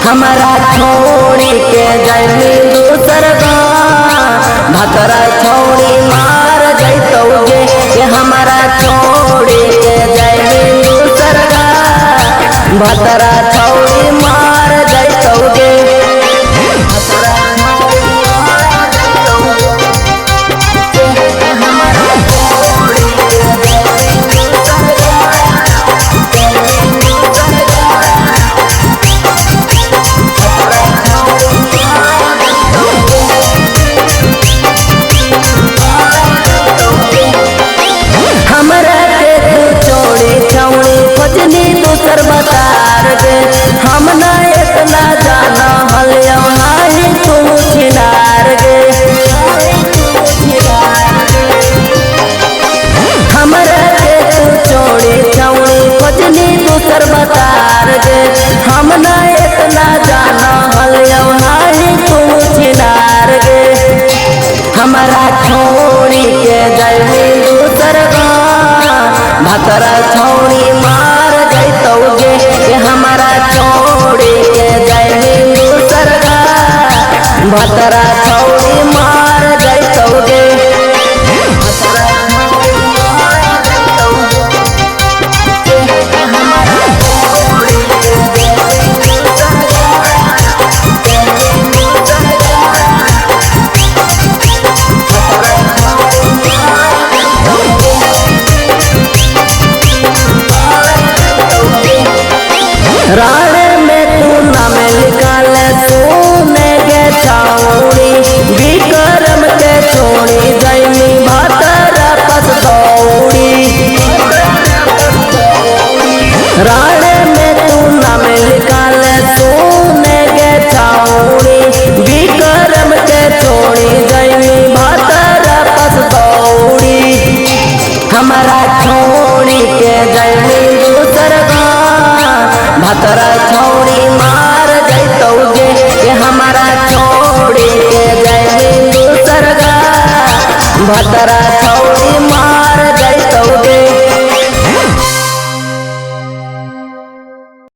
हमारा छोड़ी के जैमी दूसर भतरा छोड़ी मार जैतौगे के हमारा छोड़ी के जैमी दूसर भतरा छोड़ी मार जैतौगे। दूसर बतार गे हम ना इतना जाना हलियो नाही तुम छिनार गे हमरा के तू चोड़ी चौड़ी खोजनी दूसर बतार गे हम ना इतना जाना हलियो नाही तुम छिनार गे। हमारा छोड़ी के जैमी दूसर भतरा छोड़ी मार जैतौगे के हमारा छोड़ी के जैमी दूसर भतरा छोड़ी मार जैतौगे। राणे में तू नाम निकाल तूने के छाउड़ी विक्रम के छोड़ी जैमी भतरा पस दौड़ी। राणे में तू नाम निकाल तूने के छाउड़ी विक्रम के छोड़ी जैमी भतरा पस दौड़ी। हमारा छोड़ी के जैमी दूसर भतरा छोड़ी मार जैतौगे के हमारा छोड़ी के जैमी दूसर भतरा छोड़ी